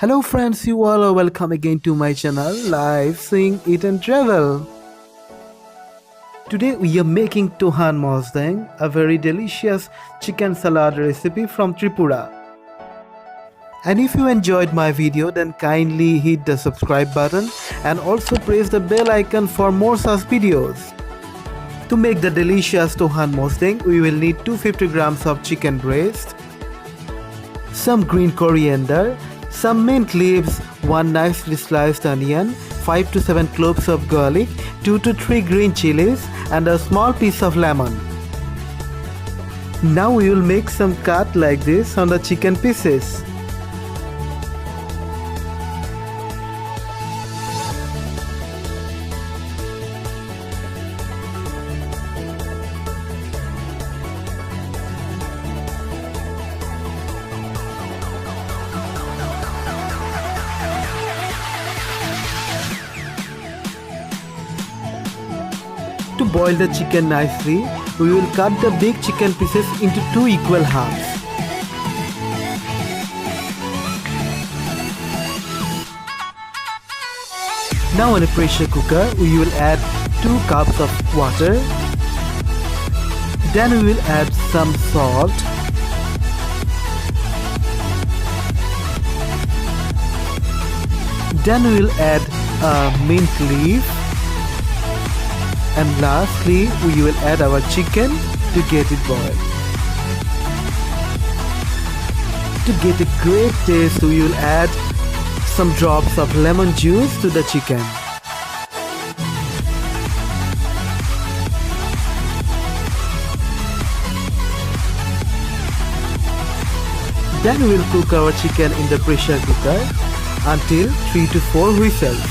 Hello friends, you all are welcome again to my channel Live Sing Eat and Travel. Today we are making Tohan Mosdeng, a very delicious chicken salad recipe from Tripura. And if you enjoyed my video, then kindly hit the subscribe button and also press the bell icon for more such videos. To make the delicious Tohan Mosdeng, we will need 250 grams of chicken breast, some green coriander, some mint leaves, 1 nicely sliced onion, 5 to 7 cloves of garlic, 2 to 3 green chilies and a small piece of lemon. Now we will make some cut like this on the chicken pieces. To boil the chicken nicely, we will cut the big chicken pieces into 2 equal halves. Now in a pressure cooker, we will add 2 cups of water. Then we will add some salt. Then we will add a mint leaf. And lastly, we will add our chicken to get it boiled. To get a great taste, we will add some drops of lemon juice to the chicken. Then we will cook our chicken in the pressure cooker until 3 to 4 whistles.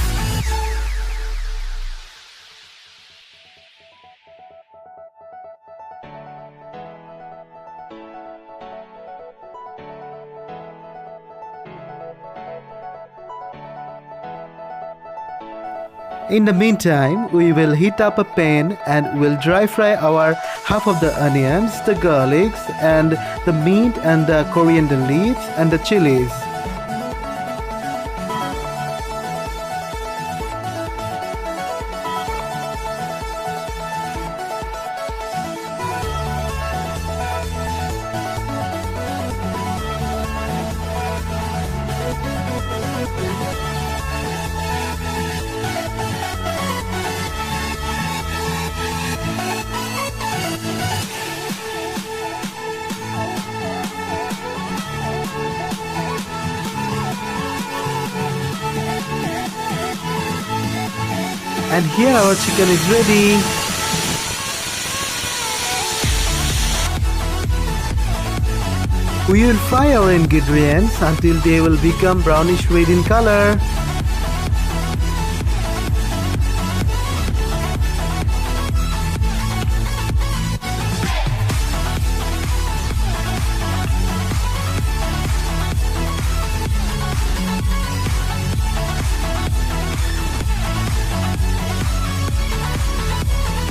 In the meantime, we will heat up a pan and will dry fry our half of the onions, the garlics and the mint and the coriander leaves and the chilies. And here our chicken is ready. We will fry our ingredients until they will become brownish red in color.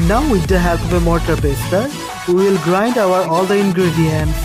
Now with the help of a mortar pester, we will grind all the ingredients.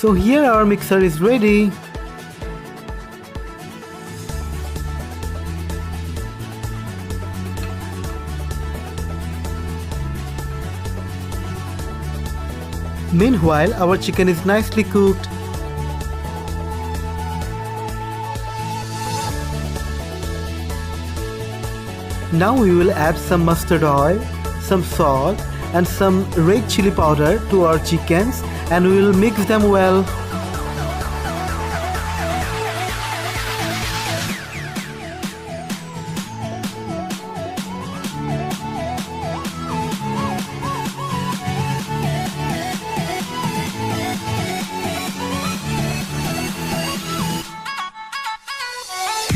So here our mixer is ready. Meanwhile, our chicken is nicely cooked. Now we will add some mustard oil, some salt and some red chili powder to our chickens and we will mix them well.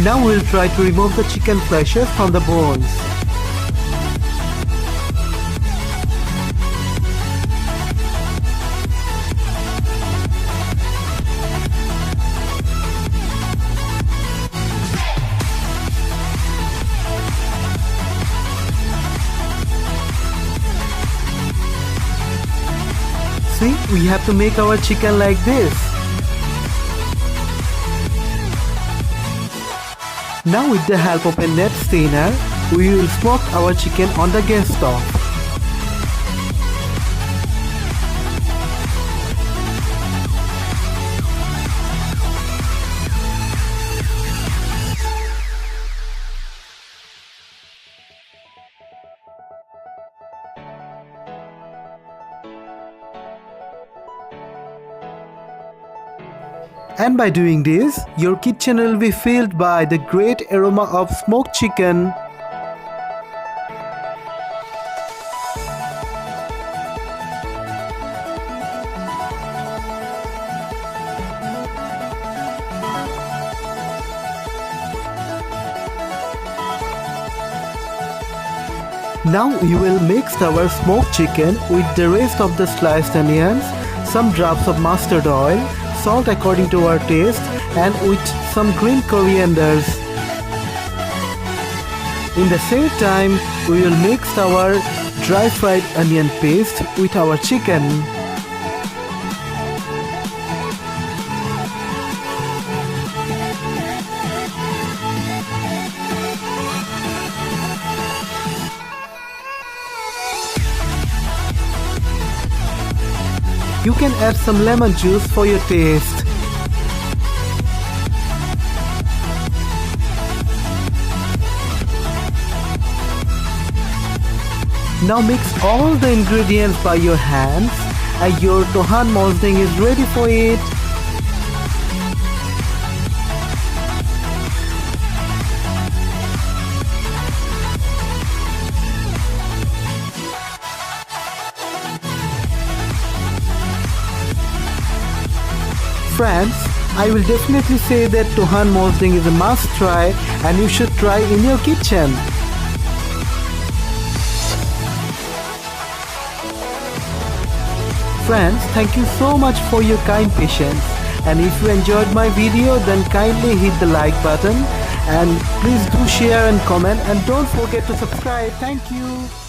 Now we'll try to remove the chicken fleshes from the bones. See, we have to make our chicken like this. Now with the help of a net stainer, we will smoke our chicken on the gas stove. And by doing this, your kitchen will be filled by the great aroma of smoked chicken. Now we will mix our smoked chicken with the rest of the sliced onions, some drops of mustard oil, salt according to our taste, and with some green corianders. In the same time, we will mix our dry fried onion paste with our chicken. You can add some lemon juice for your taste. Now mix all the ingredients by your hands and your Tohan Mosdeng is ready for it. Friends, I will definitely say that Tohan Mosdeng is a must try and you should try in your kitchen. Friends, thank you so much for your kind patience, and if you enjoyed my video then kindly hit the like button and please do share and comment and don't forget to subscribe. Thank you.